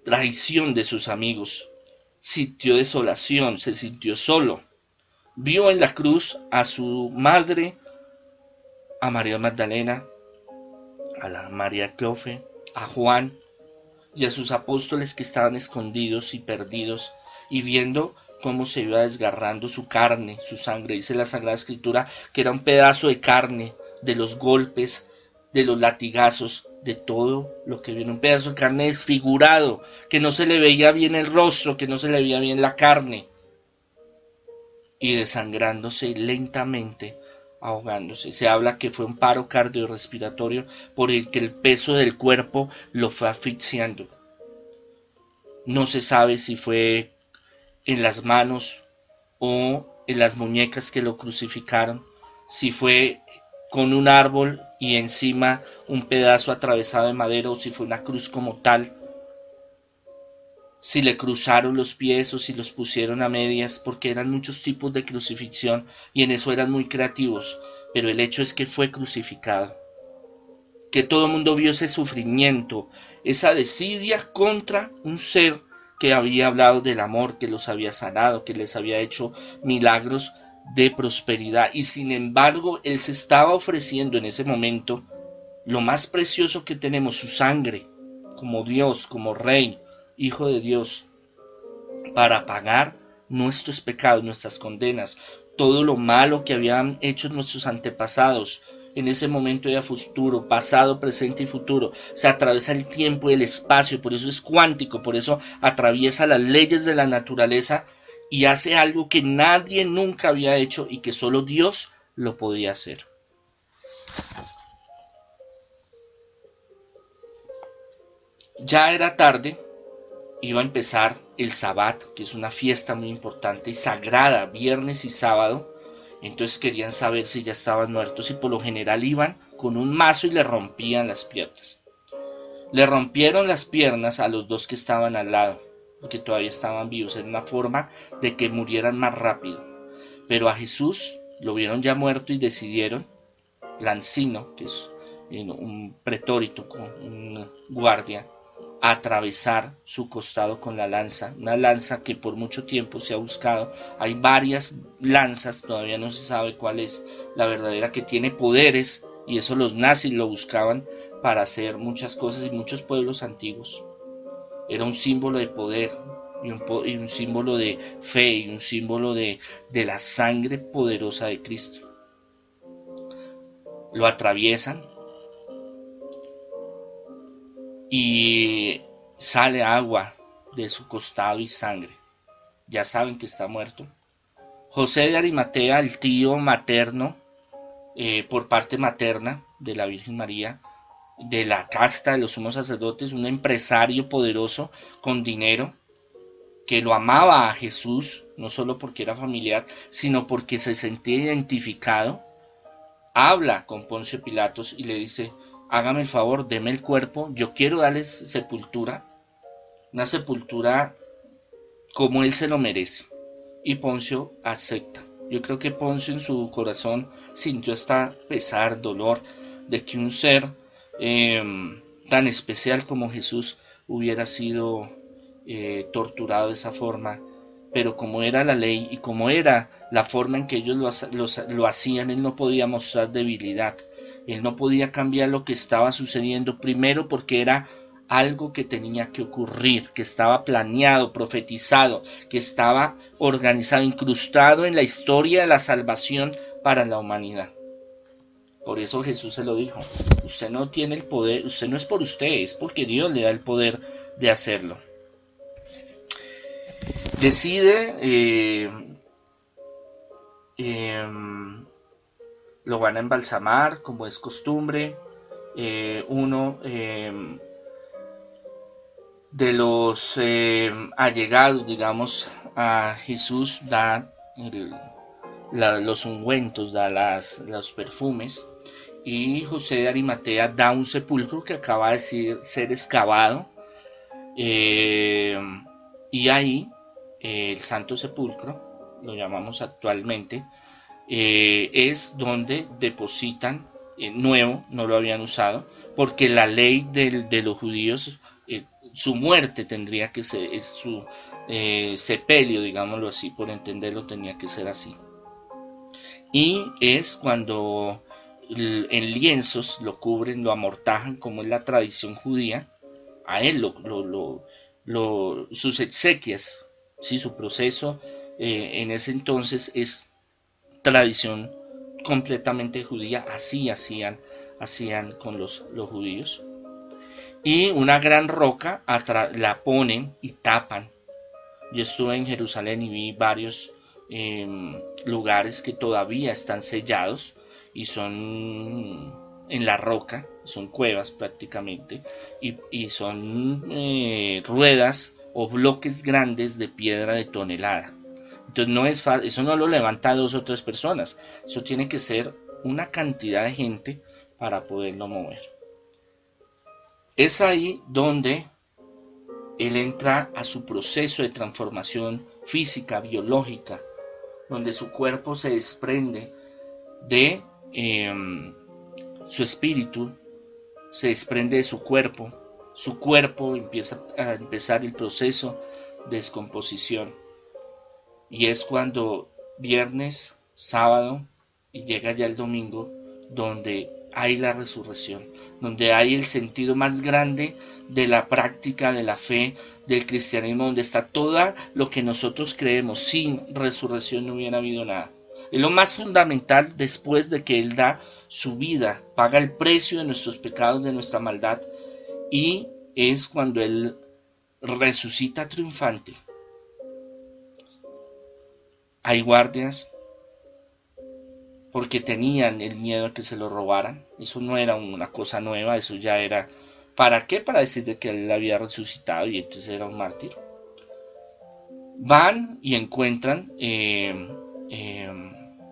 traición de sus amigos, sintió desolación, se sintió solo. Vio en la cruz a su madre, a María Magdalena, a la María Clofe, a Juan y a sus apóstoles que estaban escondidos y perdidos y viendo cómo se iba desgarrando su carne, su sangre. Dice la Sagrada Escritura que era un pedazo de carne de los golpes, de los latigazos, de todo lo que viene, un pedazo de carne desfigurado, que no se le veía bien el rostro, que no se le veía bien la carne, y desangrándose lentamente, ahogándose. Se habla que fue un paro cardiorrespiratorio por el que el peso del cuerpo lo fue asfixiando. No se sabe si fue en las manos o en las muñecas que lo crucificaron, si fue con un árbol y encima un pedazo atravesado de madera o si fue una cruz como tal, si le cruzaron los pies o si los pusieron a medias, porque eran muchos tipos de crucifixión y en eso eran muy creativos, pero el hecho es que fue crucificado, que todo el mundo vio ese sufrimiento, esa desidia contra un ser que había hablado del amor, que los había sanado, que les había hecho milagros de prosperidad, y sin embargo Él se estaba ofreciendo en ese momento lo más precioso que tenemos, su sangre, como Dios, como Rey, Hijo de Dios, para pagar nuestros pecados, nuestras condenas, todo lo malo que habían hecho nuestros antepasados, en ese momento y a futuro, pasado, presente y futuro. O sea, atraviesa el tiempo y el espacio, por eso es cuántico, por eso atraviesa las leyes de la naturaleza y hace algo que nadie nunca había hecho y que solo Dios lo podía hacer. Ya era tarde, iba a empezar el Sabbat, que es una fiesta muy importante y sagrada, viernes y sábado. Entonces querían saber si ya estaban muertos y por lo general iban con un mazo y le rompían las piernas. Le rompieron las piernas a los dos que estaban al lado, porque todavía estaban vivos, en una forma de que murieran más rápido. Pero a Jesús lo vieron ya muerto y decidieron, Lancino, que es un pretórito, un guardia, atravesar su costado con la lanza, una lanza que por mucho tiempo se ha buscado. Hay varias lanzas, todavía no se sabe cuál es la verdadera, que tiene poderes, y eso los nazis lo buscaban para hacer muchas cosas, y muchos pueblos antiguos. Era un símbolo de poder y un símbolo de fe y un símbolo de la sangre poderosa de Cristo. Lo atraviesan y sale agua de su costado y sangre. Ya saben que está muerto. José de Arimatea, el tío materno, por parte materna de la Virgen María, de la casta de los sumos sacerdotes, un empresario poderoso con dinero, que lo amaba a Jesús, no solo porque era familiar, sino porque se sentía identificado, habla con Poncio Pilatos y le dice: hágame el favor, deme el cuerpo, yo quiero darles sepultura, una sepultura como él se lo merece. Y Poncio acepta. Yo creo que Poncio en su corazón sintió hasta pesar, dolor, de que un ser tan especial como Jesús hubiera sido torturado de esa forma. Pero como era la ley y como era la forma en que ellos lo hacían, él no podía mostrar debilidad. Él no podía cambiar lo que estaba sucediendo, primero porque era algo que tenía que ocurrir, que estaba planeado, profetizado, que estaba organizado, incrustado en la historia de la salvación para la humanidad. Por eso Jesús se lo dijo: usted no tiene el poder, usted no es por usted, es porque Dios le da el poder de hacerlo. Decide, lo van a embalsamar como es costumbre. Uno de los allegados, digamos, a Jesús da los ungüentos, da los perfumes, y José de Arimatea da un sepulcro que acaba de ser excavado, y ahí el Santo Sepulcro, lo llamamos actualmente, es donde depositan nuevo, no lo habían usado, porque la ley de los judíos, su muerte tendría que ser, su sepelio, digámoslo así, por entenderlo, tenía que ser así. Y es cuando en lienzos lo cubren, lo amortajan, como es la tradición judía, a él sus exequias, ¿sí? Su proceso en ese entonces es tradición completamente judía, así hacían con los judíos. Y una gran roca la ponen y tapan. Yo estuve en Jerusalén y vi varios lugares que todavía están sellados y son en la roca, son cuevas prácticamente, y son ruedas o bloques grandes de piedra de tonelada. Entonces no es fácil, eso no lo levanta 2 o 3 personas, eso tiene que ser una cantidad de gente para poderlo mover. Es ahí donde él entra a su proceso de transformación física, biológica, donde su cuerpo se desprende de su espíritu, se desprende de su cuerpo empieza a empezar el proceso de descomposición. Y es cuando viernes, sábado y llega ya el domingo, donde hay la resurrección, donde hay el sentido más grande de la práctica de la fe, del cristianismo, donde está todo lo que nosotros creemos. Sin resurrección no hubiera habido nada. Es lo más fundamental después de que él da su vida, paga el precio de nuestros pecados, de nuestra maldad, y es cuando Él resucita triunfante. Hay guardias porque tenían el miedo a que se lo robaran. Eso no era una cosa nueva, eso ya era... ¿Para qué? Para decir de que Él había resucitado y entonces era un mártir. Van y encuentran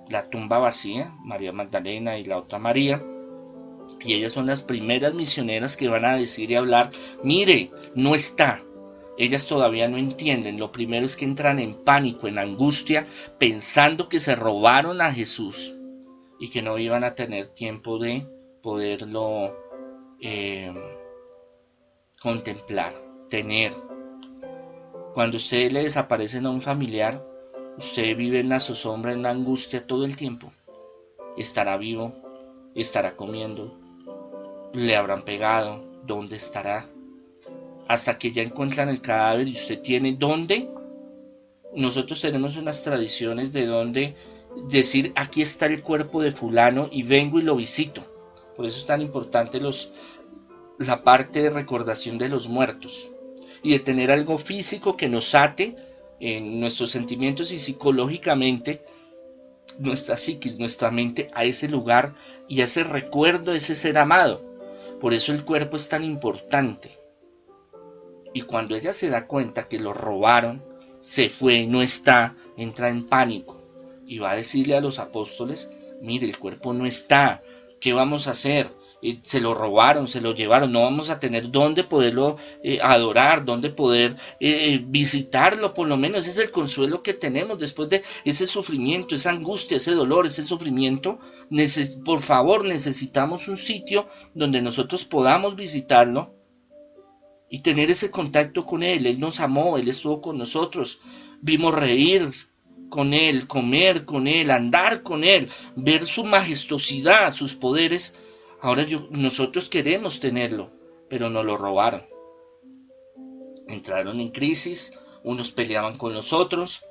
la tumba vacía, María Magdalena y la otra María, y ellas son las primeras misioneras que van a decir y hablar, mire, no está. Ellas todavía no entienden. Lo primero es que entran en pánico, en angustia, pensando que se robaron a Jesús y que no iban a tener tiempo de poderlo contemplar, tener. Cuando ustedes le desaparecen a un familiar, usted vive en la zozobra, en la angustia todo el tiempo. ¿Estará vivo? ¿Estará comiendo? ¿Le habrán pegado? ¿Dónde estará? Hasta que ya encuentran el cadáver y usted tiene dónde. Nosotros tenemos unas tradiciones de dónde decir, aquí está el cuerpo de fulano y vengo y lo visito. Por eso es tan importante la parte de recordación de los muertos y de tener algo físico que nos ate en nuestros sentimientos y psicológicamente nuestra psiquis, nuestra mente a ese lugar y a ese recuerdo de ese ser amado. Por eso el cuerpo es tan importante. Y cuando ella se da cuenta que lo robaron, se fue, no está, entra en pánico y va a decirle a los apóstoles, mire, el cuerpo no está, ¿qué vamos a hacer? Se lo robaron, se lo llevaron, no vamos a tener dónde poderlo adorar, dónde poder visitarlo, por lo menos ese es el consuelo que tenemos después de ese sufrimiento, esa angustia, ese dolor, ese sufrimiento. Por favor, necesitamos un sitio donde nosotros podamos visitarlo y tener ese contacto con Él. Él nos amó, Él estuvo con nosotros, vimos reír con Él, comer con Él, andar con Él, ver su majestuosidad, sus poderes. Ahora nosotros queremos tenerlo, pero nos lo robaron. Entraron en crisis, unos peleaban con los otros,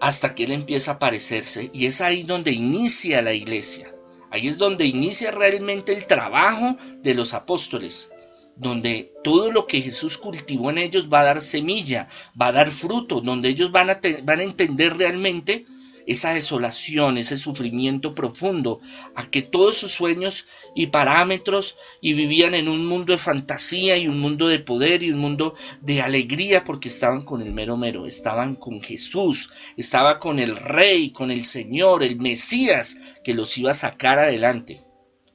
hasta que Él empieza a aparecerse, y es ahí donde inicia la iglesia. Ahí es donde inicia realmente el trabajo de los apóstoles, donde todo lo que Jesús cultivó en ellos va a dar semilla, va a dar fruto, donde ellos van a entender realmente esa desolación, ese sufrimiento profundo, a que todos sus sueños y parámetros y vivían en un mundo de fantasía y un mundo de poder y un mundo de alegría porque estaban con el mero mero, estaban con Jesús, estaba con el Rey, con el Señor, el Mesías que los iba a sacar adelante.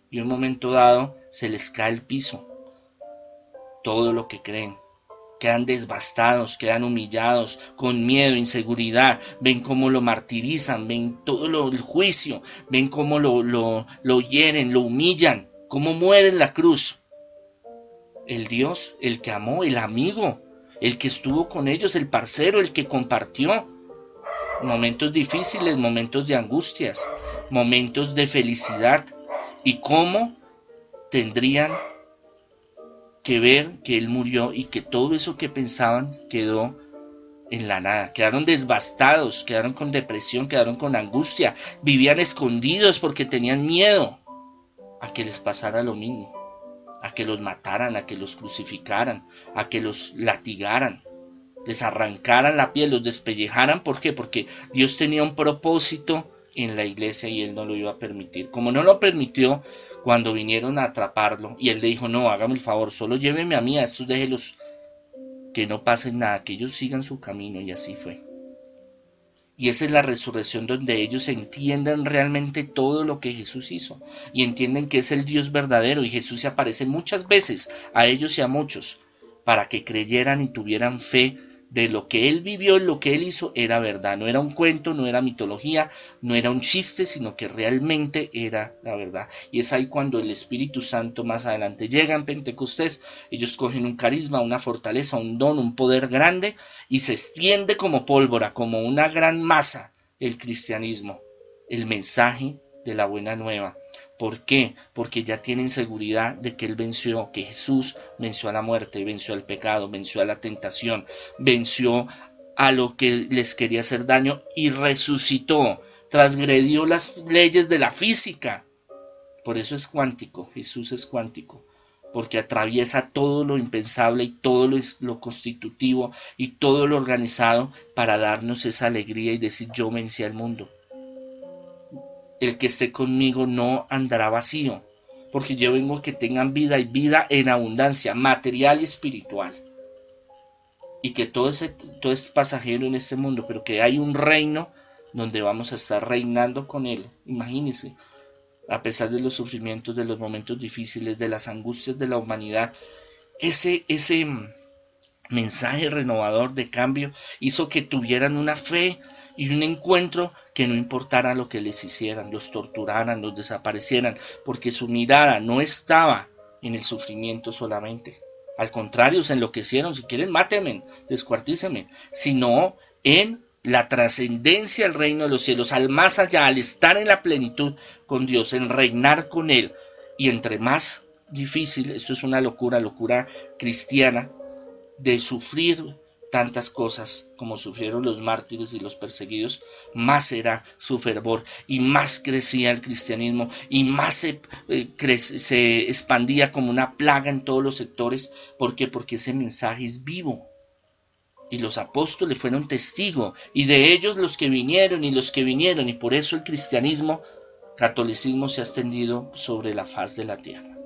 Y en un momento dado se les cae el piso, todo lo que creen. Quedan devastados, quedan humillados, con miedo, inseguridad, ven cómo lo martirizan, ven todo el juicio, ven cómo lo hieren, lo humillan, cómo muere en la cruz. El Dios, el que amó, el amigo, el que estuvo con ellos, el parcero, el que compartió. Momentos difíciles, momentos de angustias, momentos de felicidad. Y cómo tendrían que ver que Él murió y que todo eso que pensaban quedó en la nada. Quedaron devastados, quedaron con depresión, quedaron con angustia, vivían escondidos porque tenían miedo a que les pasara lo mismo, a que los mataran, a que los crucificaran, a que los latigaran, les arrancaran la piel, los despellejaran. ¿Por qué? Porque Dios tenía un propósito en la iglesia y Él no lo iba a permitir. Como no lo permitió cuando vinieron a atraparlo y Él le dijo, no, hágame el favor, solo lléveme a mí, a estos déjelos, que no pasen nada, que ellos sigan su camino, y así fue. Y esa es la resurrección donde ellos entienden realmente todo lo que Jesús hizo y entienden que es el Dios verdadero, y Jesús se aparece muchas veces a ellos y a muchos para que creyeran y tuvieran fe de lo que Él vivió, lo que Él hizo era verdad, no era un cuento, no era mitología, no era un chiste, sino que realmente era la verdad. Y es ahí cuando el Espíritu Santo más adelante llega en Pentecostés, ellos cogen un carisma, una fortaleza, un don, un poder grande, y se extiende como pólvora, como una gran masa, el cristianismo, el mensaje de la buena nueva. ¿Por qué? Porque ya tienen seguridad de que Él venció, que Jesús venció a la muerte, venció al pecado, venció a la tentación, venció a lo que les quería hacer daño y resucitó, transgredió las leyes de la física Por eso es cuántico, Jesús es cuántico, porque atraviesa todo lo impensable y todo lo constitutivo y todo lo organizado para darnos esa alegría y decir: yo vencí al mundo. El que esté conmigo no andará vacío, porque yo vengo a que tengan vida y vida en abundancia, material y espiritual. Y que todo es pasajero en este mundo, pero que hay un reino donde vamos a estar reinando con él. Imagínense, a pesar de los sufrimientos, de los momentos difíciles, de las angustias de la humanidad, ese mensaje renovador de cambio hizo que tuvieran una fe y un encuentro que no importara lo que les hicieran, los torturaran, los desaparecieran, porque su mirada no estaba en el sufrimiento solamente. Al contrario, se enloquecieron: si quieren mátenme, descuartícenme, sino en la trascendencia del reino de los cielos, al más allá, al estar en la plenitud con Dios, en reinar con Él. Y entre más difícil, esto es una locura cristiana, de sufrir tantas cosas como sufrieron los mártires y los perseguidos, más era su fervor y más crecía el cristianismo y más se expandía como una plaga en todos los sectores. ¿Por qué? Porque ese mensaje es vivo. Y los apóstoles fueron testigos, y de ellos los que vinieron, y por eso el cristianismo, catolicismo, se ha extendido sobre la faz de la tierra.